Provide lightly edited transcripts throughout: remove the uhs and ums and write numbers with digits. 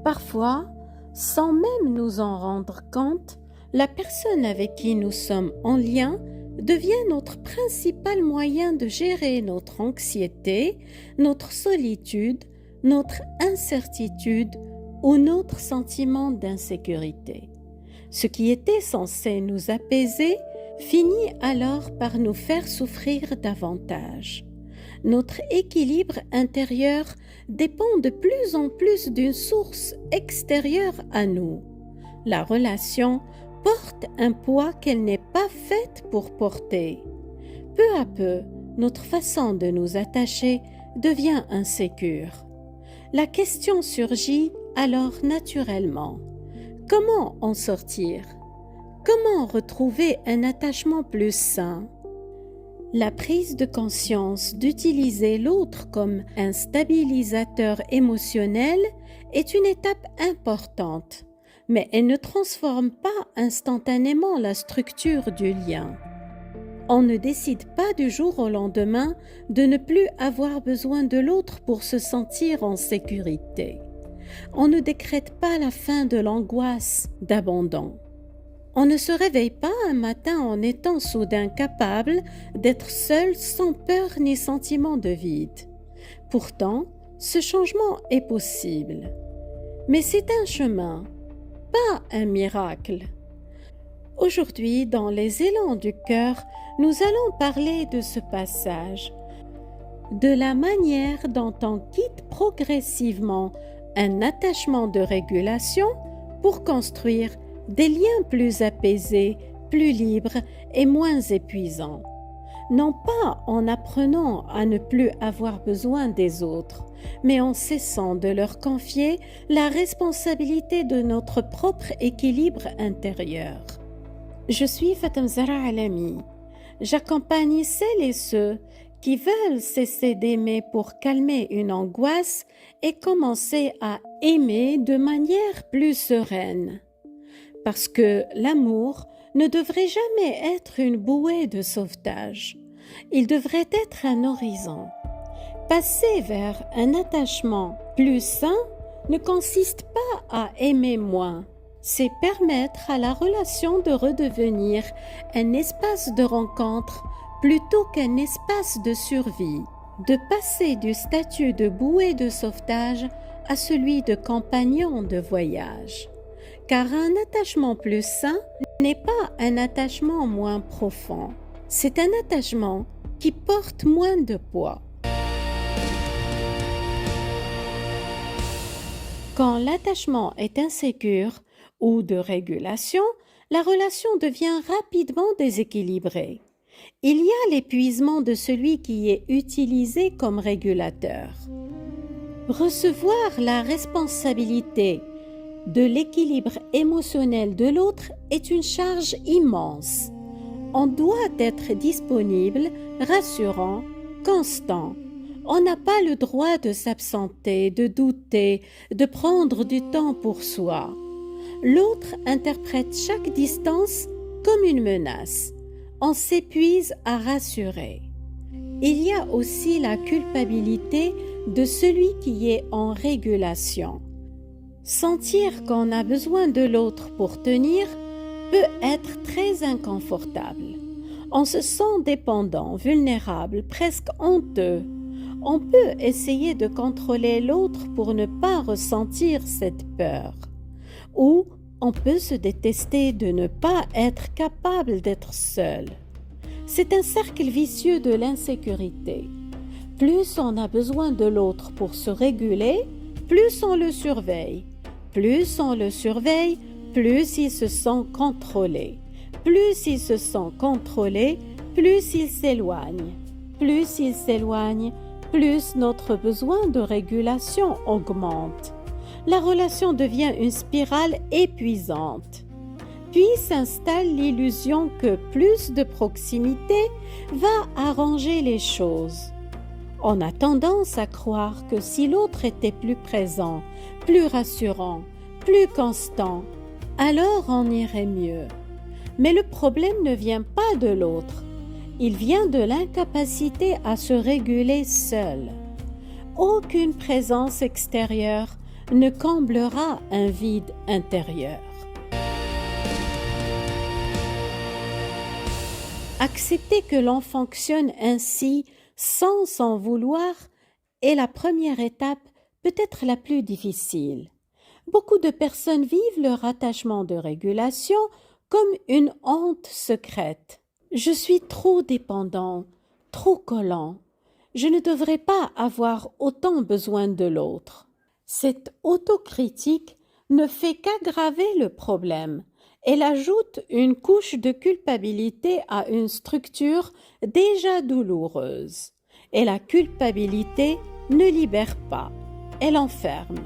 Parfois, sans même nous en rendre compte, la personne avec qui nous sommes en lien devient notre principal moyen de gérer notre anxiété, notre solitude, notre incertitude ou notre sentiment d'insécurité. Ce qui était censé nous apaiser finit alors par nous faire souffrir davantage. Notre équilibre intérieur dépend de plus en plus d'une source extérieure à nous. La relation porte un poids qu'elle n'est pas faite pour porter. Peu à peu, notre façon de nous attacher devient insécure. La question surgit alors naturellement. Comment en sortir? Comment retrouver un attachement plus sain? La prise de conscience d'utiliser l'autre comme un stabilisateur émotionnel est une étape importante, mais elle ne transforme pas instantanément la structure du lien. On ne décide pas du jour au lendemain de ne plus avoir besoin de l'autre pour se sentir en sécurité. On ne décrète pas la fin de l'angoisse d'abandon. On ne se réveille pas un matin en étant soudain capable d'être seul sans peur ni sentiment de vide. Pourtant, ce changement est possible. Mais c'est un chemin, pas un miracle. Aujourd'hui, dans les élans du cœur, nous allons parler de ce passage, de la manière dont on quitte progressivement un attachement de régulation pour construire des liens plus apaisés, plus libres et moins épuisants. Non pas en apprenant à ne plus avoir besoin des autres, mais en cessant de leur confier la responsabilité de notre propre équilibre intérieur. Je suis Fatem Zahra Alami. J'accompagne celles et ceux qui veulent cesser d'aimer pour calmer une angoisse et commencer à aimer de manière plus sereine. Parce que l'amour ne devrait jamais être une bouée de sauvetage. Il devrait être un horizon. Passer vers un attachement plus sain ne consiste pas à aimer moins. C'est permettre à la relation de redevenir un espace de rencontre plutôt qu'un espace de survie. De passer du statut de bouée de sauvetage à celui de compagnon de voyage. Car un attachement plus sain n'est pas un attachement moins profond. C'est un attachement qui porte moins de poids. Quand l'attachement est insécure ou de régulation, la relation devient rapidement déséquilibrée. Il y a l'épuisement de celui qui est utilisé comme régulateur. Recevoir la responsabilité de l'équilibre émotionnel de l'autre est une charge immense. On doit être disponible, rassurant, constant. On n'a pas le droit de s'absenter, de douter, de prendre du temps pour soi. L'autre interprète chaque distance comme une menace. On s'épuise à rassurer. Il y a aussi la culpabilité de celui qui est en régulation. Sentir qu'on a besoin de l'autre pour tenir peut être très inconfortable. On se sent dépendant, vulnérable, presque honteux. On peut essayer de contrôler l'autre pour ne pas ressentir cette peur. Ou on peut se détester de ne pas être capable d'être seul. C'est un cercle vicieux de l'insécurité. Plus on a besoin de l'autre pour se réguler, plus on le surveille. Plus on le surveille, plus il se sent contrôlé. Plus il se sent contrôlé, plus il s'éloigne. Plus il s'éloigne, plus notre besoin de régulation augmente. La relation devient une spirale épuisante. Puis s'installe l'illusion que plus de proximité va arranger les choses. On a tendance à croire que si l'autre était plus présent, plus rassurant, plus constant, alors on irait mieux. Mais le problème ne vient pas de l'autre. Il vient de l'incapacité à se réguler seul. Aucune présence extérieure ne comblera un vide intérieur. Accepter que l'on fonctionne ainsi sans s'en vouloir est la première étape, peut-être la plus difficile. Beaucoup de personnes vivent leur attachement de régulation comme une honte secrète. Je suis trop dépendant, trop collant. Je ne devrais pas avoir autant besoin de l'autre. Cette autocritique ne fait qu'aggraver le problème. Elle ajoute une couche de culpabilité à une structure déjà douloureuse. Et la culpabilité ne libère pas, elle enferme.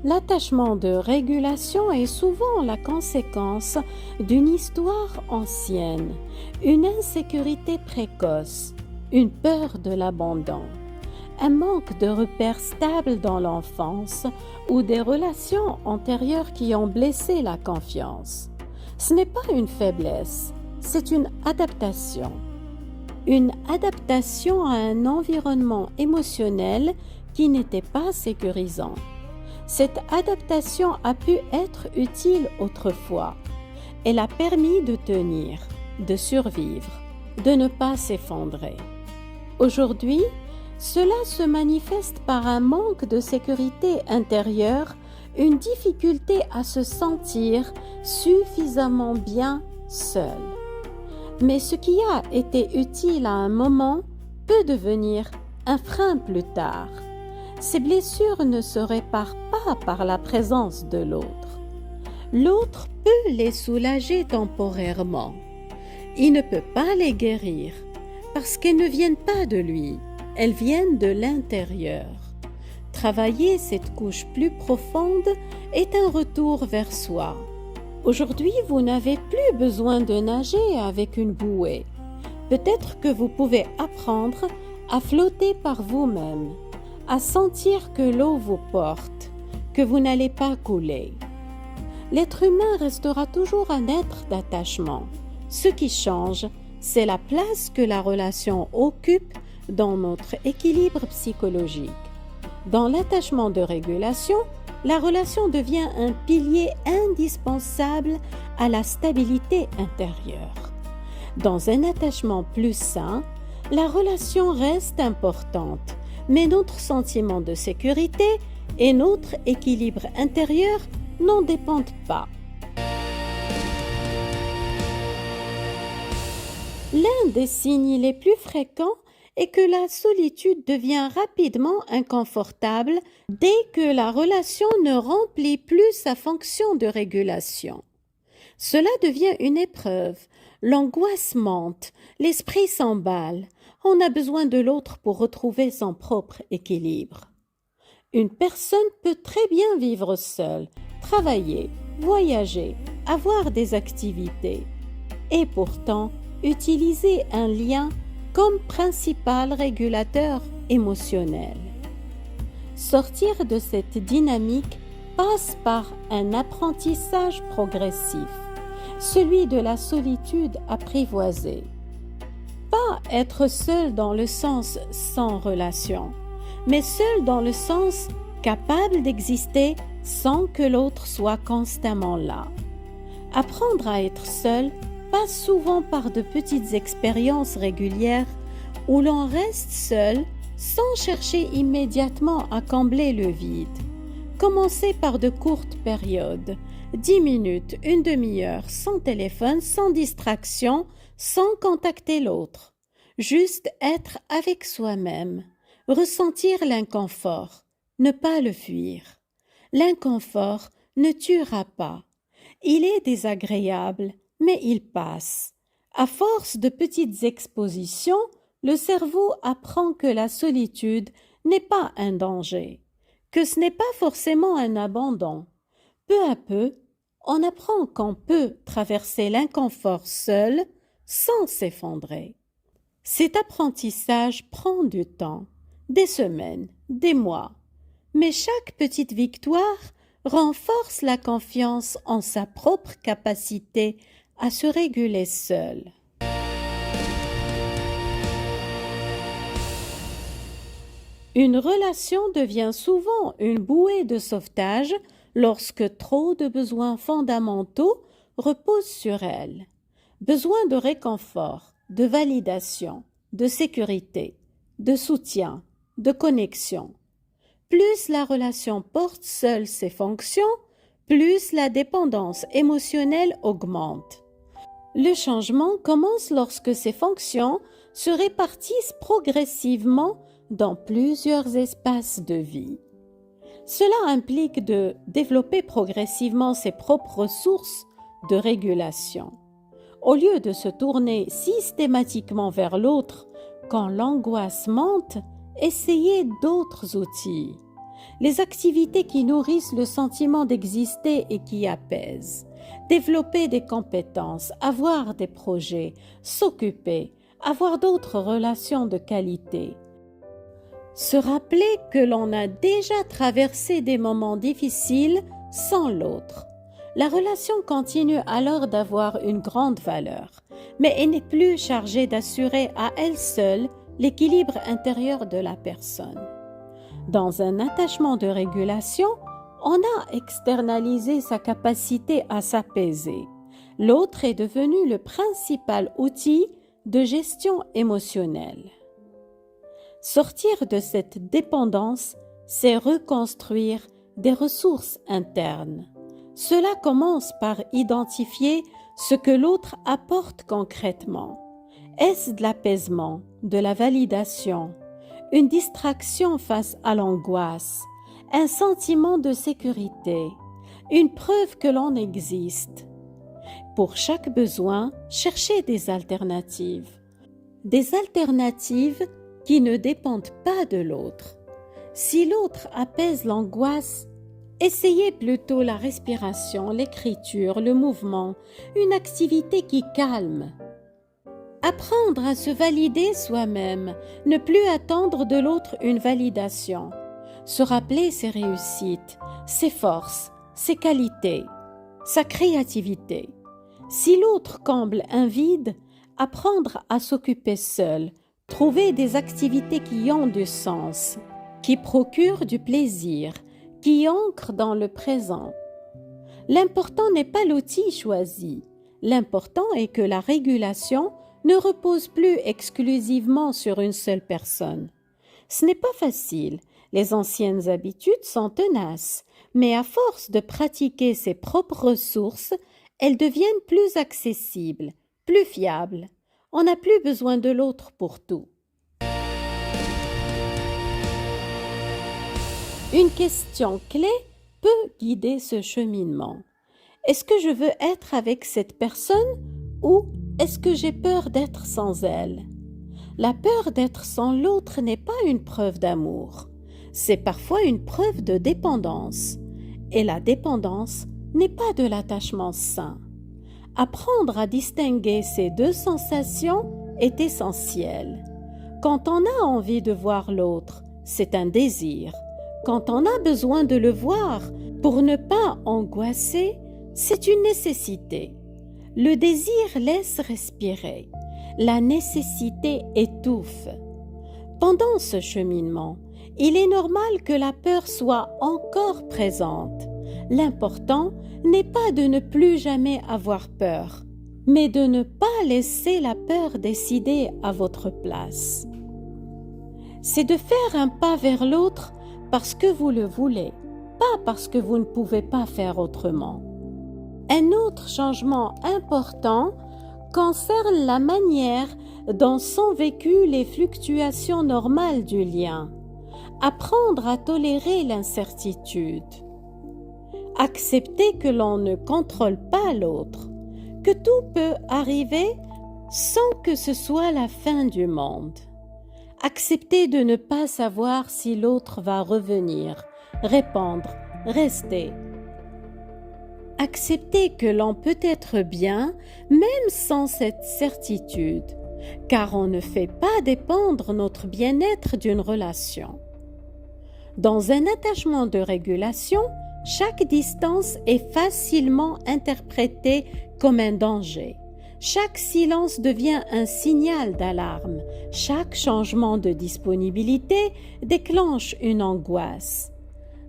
L'attachement de régulation est souvent la conséquence d'une histoire ancienne, une insécurité précoce, une peur de l'abandon, un manque de repères stables dans l'enfance ou des relations antérieures qui ont blessé la confiance. Ce n'est pas une faiblesse, c'est une adaptation. Une adaptation à un environnement émotionnel qui n'était pas sécurisant. Cette adaptation a pu être utile autrefois. Elle a permis de tenir, de survivre, de ne pas s'effondrer. Aujourd'hui, cela se manifeste par un manque de sécurité intérieure, une difficulté à se sentir suffisamment bien seul. Mais ce qui a été utile à un moment peut devenir un frein plus tard. Ces blessures ne se réparent pas par la présence de l'autre. L'autre peut les soulager temporairement. Il ne peut pas les guérir parce qu'elles ne viennent pas de lui, elles viennent de l'intérieur. Travailler cette couche plus profonde est un retour vers soi. Aujourd'hui, vous n'avez plus besoin de nager avec une bouée. Peut-être que vous pouvez apprendre à flotter par vous-même, à sentir que l'eau vous porte, que vous n'allez pas couler. L'être humain restera toujours un être d'attachement. Ce qui change, c'est la place que la relation occupe dans notre équilibre psychologique. Dans l'attachement de régulation, la relation devient un pilier indispensable à la stabilité intérieure. Dans un attachement plus sain, la relation reste importante, mais notre sentiment de sécurité et notre équilibre intérieur n'en dépendent pas. L'un des signes les plus fréquents est que la solitude devient rapidement inconfortable dès que la relation ne remplit plus sa fonction de régulation. Cela devient une épreuve, l'angoisse monte, l'esprit s'emballe, on a besoin de l'autre pour retrouver son propre équilibre. Une personne peut très bien vivre seule, travailler, voyager, avoir des activités, et pourtant utiliser un lien comme principal régulateur émotionnel. Sortir de cette dynamique passe par un apprentissage progressif, celui de la solitude apprivoisée. Pas être seul dans le sens sans relation, mais seul dans le sens capable d'exister sans que l'autre soit constamment là. Apprendre à être seul passe souvent par de petites expériences régulières où l'on reste seul sans chercher immédiatement à combler le vide. Commencez par de courtes périodes, 10 minutes, une demi-heure, sans téléphone, sans distraction, sans contacter l'autre. Juste être avec soi-même, ressentir l'inconfort, ne pas le fuir. L'inconfort ne tuera pas. Il est désagréable, mais il passe. À force de petites expositions, le cerveau apprend que la solitude n'est pas un danger, que ce n'est pas forcément un abandon. Peu à peu, on apprend qu'on peut traverser l'inconfort seul sans s'effondrer. Cet apprentissage prend du temps, des semaines, des mois, mais chaque petite victoire renforce la confiance en sa propre capacité à se réguler seul. Une relation devient souvent une bouée de sauvetage lorsque trop de besoins fondamentaux reposent sur elle. Besoin de réconfort, de validation, de sécurité, de soutien, de connexion. Plus la relation porte seule ses fonctions, plus la dépendance émotionnelle augmente. Le changement commence lorsque ces fonctions se répartissent progressivement dans plusieurs espaces de vie. Cela implique de développer progressivement ses propres sources de régulation. Au lieu de se tourner systématiquement vers l'autre quand l'angoisse monte, essayez d'autres outils. Les activités qui nourrissent le sentiment d'exister et qui apaisent. Développer des compétences, avoir des projets, s'occuper, avoir d'autres relations de qualité. Se rappeler que l'on a déjà traversé des moments difficiles sans l'autre. La relation continue alors d'avoir une grande valeur, mais elle n'est plus chargée d'assurer à elle seule l'équilibre intérieur de la personne. Dans un attachement de régulation, on a externalisé sa capacité à s'apaiser. L'autre est devenu le principal outil de gestion émotionnelle. Sortir de cette dépendance, c'est reconstruire des ressources internes. Cela commence par identifier ce que l'autre apporte concrètement. Est-ce de l'apaisement, de la validation, une distraction face à l'angoisse, un sentiment de sécurité, une preuve que l'on existe? Pour chaque besoin, cherchez des alternatives. Des alternatives qui ne dépendent pas de l'autre. Si l'autre apaise l'angoisse, essayez plutôt la respiration, l'écriture, le mouvement, une activité qui calme. Apprendre à se valider soi-même, ne plus attendre de l'autre une validation. Se rappeler ses réussites, ses forces, ses qualités, sa créativité. Si l'autre comble un vide, apprendre à s'occuper seul, trouver des activités qui ont du sens, qui procurent du plaisir, qui ancrent dans le présent. L'important n'est pas l'outil choisi. L'important est que la régulation ne repose plus exclusivement sur une seule personne. Ce n'est pas facile. Les anciennes habitudes sont tenaces, mais à force de pratiquer ses propres ressources, elles deviennent plus accessibles, plus fiables. On n'a plus besoin de l'autre pour tout. Une question clé peut guider ce cheminement. Est-ce que je veux être avec cette personne ou est-ce que j'ai peur d'être sans elle? La peur d'être sans l'autre n'est pas une preuve d'amour. C'est parfois une preuve de dépendance. Et la dépendance n'est pas de l'attachement sain. Apprendre à distinguer ces deux sensations est essentiel. Quand on a envie de voir l'autre, c'est un désir. Quand on a besoin de le voir pour ne pas angoisser, c'est une nécessité. Le désir laisse respirer. La nécessité étouffe. Pendant ce cheminement, il est normal que la peur soit encore présente. L'important n'est pas de ne plus jamais avoir peur, mais de ne pas laisser la peur décider à votre place. C'est de faire un pas vers l'autre parce que vous le voulez, pas parce que vous ne pouvez pas faire autrement. Un autre changement important concerne la manière dont sont vécues les fluctuations normales du lien. Apprendre à tolérer l'incertitude. Accepter que l'on ne contrôle pas l'autre, que tout peut arriver sans que ce soit la fin du monde. Accepter de ne pas savoir si l'autre va revenir, répondre, rester. Accepter que l'on peut être bien même sans cette certitude, car on ne fait pas dépendre notre bien-être d'une relation. Dans un attachement de régulation, chaque distance est facilement interprétée comme un danger. Chaque silence devient un signal d'alarme. Chaque changement de disponibilité déclenche une angoisse.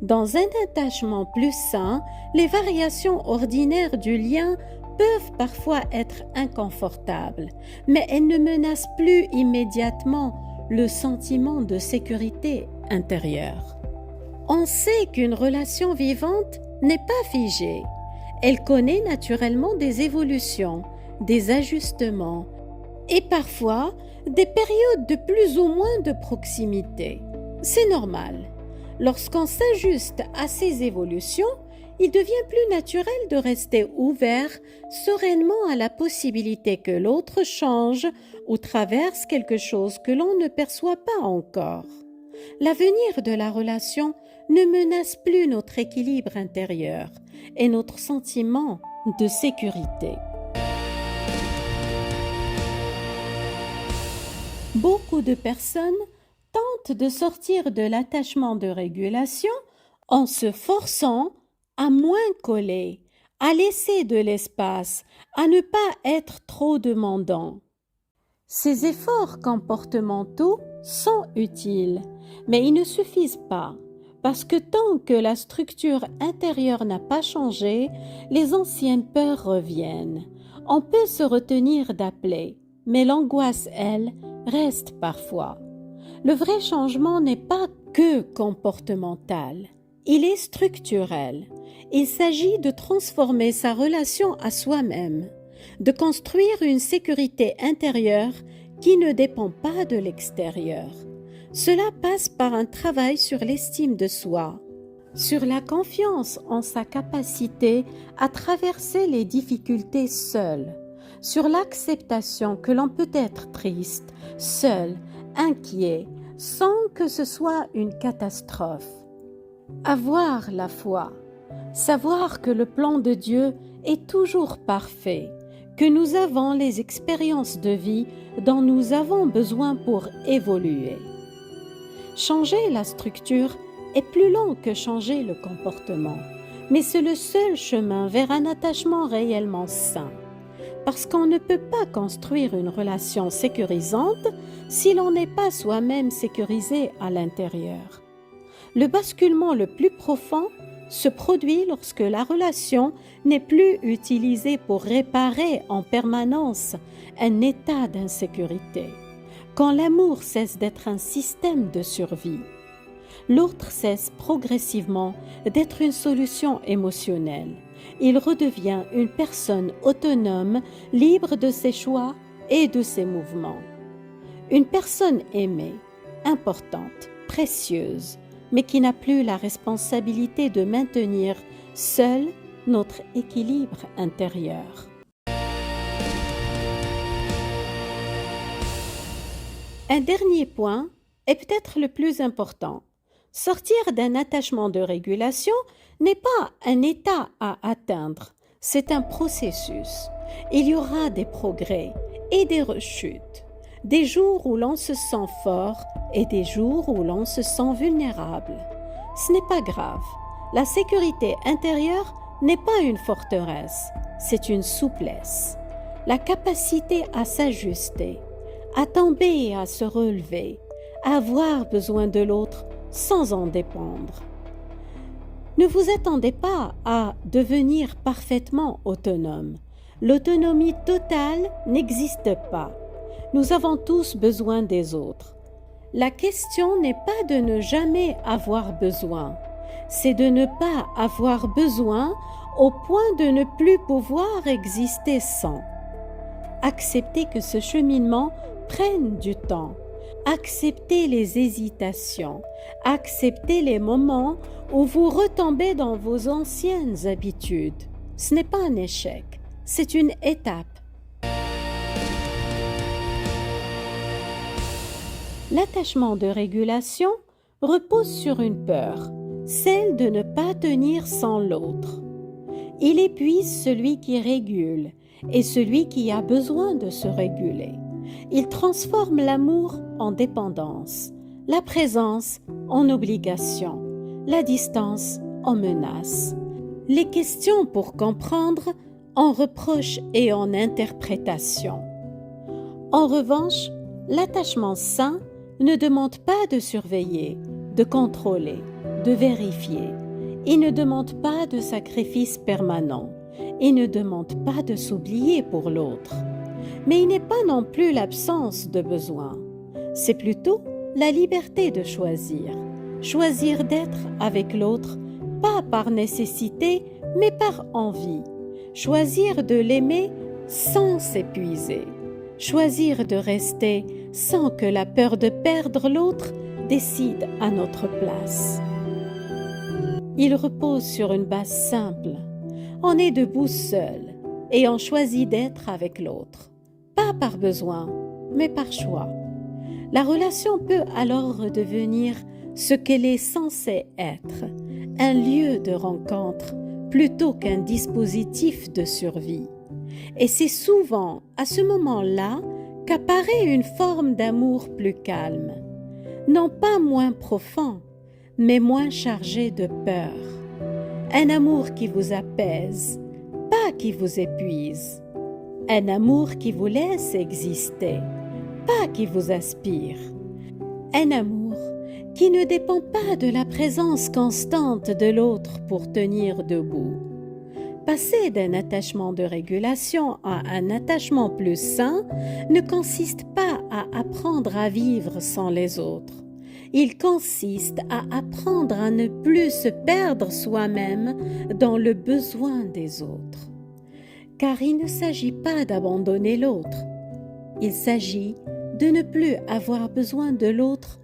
Dans un attachement plus sain, les variations ordinaires du lien peuvent parfois être inconfortables, mais elles ne menacent plus immédiatement le sentiment de sécurité intérieure. On sait qu'une relation vivante n'est pas figée. Elle connaît naturellement des évolutions, des ajustements et parfois des périodes de plus ou moins de proximité. C'est normal. Lorsqu'on s'ajuste à ces évolutions, il devient plus naturel de rester ouvert sereinement à la possibilité que l'autre change ou traverse quelque chose que l'on ne perçoit pas encore. L'avenir de la relation ne menace plus notre équilibre intérieur et notre sentiment de sécurité. Beaucoup de personnes tentent de sortir de l'attachement de régulation en se forçant à moins coller, à laisser de l'espace, à ne pas être trop demandant. Ces efforts comportementaux sont utiles, mais ils ne suffisent pas, parce que tant que la structure intérieure n'a pas changé, les anciennes peurs reviennent. On peut se retenir d'appeler, mais l'angoisse, elle, reste parfois. Le vrai changement n'est pas que comportemental, il est structurel. Il s'agit de transformer sa relation à soi-même, de construire une sécurité intérieure qui ne dépend pas de l'extérieur. Cela passe par un travail sur l'estime de soi, sur la confiance en sa capacité à traverser les difficultés seul, sur l'acceptation que l'on peut être triste, seul, inquiet, sans que ce soit une catastrophe. Avoir la foi, savoir que le plan de Dieu est toujours parfait, que nous avons les expériences de vie dont nous avons besoin pour évoluer. Changer la structure est plus long que changer le comportement, mais c'est le seul chemin vers un attachement réellement sain. Parce qu'on ne peut pas construire une relation sécurisante si l'on n'est pas soi-même sécurisé à l'intérieur. Le basculement le plus profond se produit lorsque la relation n'est plus utilisée pour réparer en permanence un état d'insécurité, quand l'amour cesse d'être un système de survie. L'autre cesse progressivement d'être une solution émotionnelle. Il redevient une personne autonome, libre de ses choix et de ses mouvements. Une personne aimée, importante, précieuse, mais qui n'a plus la responsabilité de maintenir seule notre équilibre intérieur. Un dernier point est peut-être le plus important. Sortir d'un attachement de régulation n'est pas un état à atteindre, c'est un processus. Il y aura des progrès et des rechutes, des jours où l'on se sent fort et des jours où l'on se sent vulnérable. Ce n'est pas grave. La sécurité intérieure n'est pas une forteresse, c'est une souplesse. La capacité à s'ajuster, à tomber et à se relever, à avoir besoin de l'autre sans en dépendre. Ne vous attendez pas à devenir parfaitement autonome. L'autonomie totale n'existe pas. Nous avons tous besoin des autres. La question n'est pas de ne jamais avoir besoin, c'est de ne pas avoir besoin au point de ne plus pouvoir exister sans. Acceptez que ce cheminement prenne du temps. Acceptez les hésitations. Acceptez les moments où vous retombez dans vos anciennes habitudes. Ce n'est pas un échec, c'est une étape. L'attachement de régulation repose sur une peur, celle de ne pas tenir sans l'autre. Il épuise celui qui régule et celui qui a besoin de se réguler. Il transforme l'amour en dépendance, la présence en obligation, la distance en menace. Les questions pour comprendre en reproches et en interprétations. En revanche, l'attachement sain ne demande pas de surveiller, de contrôler, de vérifier. Il ne demande pas de sacrifice permanent. Il ne demande pas de s'oublier pour l'autre. Mais il n'est pas non plus l'absence de besoin. C'est plutôt la liberté de choisir. Choisir d'être avec l'autre, pas par nécessité, mais par envie. Choisir de l'aimer sans s'épuiser. Choisir de rester sans que la peur de perdre l'autre décide à notre place. Il repose sur une base simple. On est debout seul et on choisit d'être avec l'autre. Pas par besoin, mais par choix. La relation peut alors redevenir ce qu'elle est censée être, un lieu de rencontre plutôt qu'un dispositif de survie. Et c'est souvent à ce moment-là qu'apparaît une forme d'amour plus calme, non pas moins profond, mais moins chargé de peur. Un amour qui vous apaise, pas qui vous épuise. Un amour qui vous laisse exister, pas qui vous aspire. Un amour qui ne dépend pas de la présence constante de l'autre pour tenir debout. Passer d'un attachement de régulation à un attachement plus sain ne consiste pas à apprendre à vivre sans les autres. Il consiste à apprendre à ne plus se perdre soi-même dans le besoin des autres. Car il ne s'agit pas d'abandonner l'autre. Il s'agit de ne plus avoir besoin de l'autre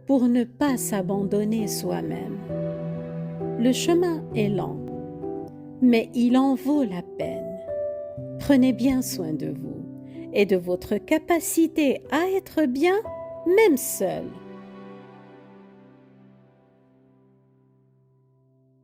pour ne pas s'abandonner soi-même. Le chemin est lent, mais il en vaut la peine. Prenez bien soin de vous et de votre capacité à être bien, même seul.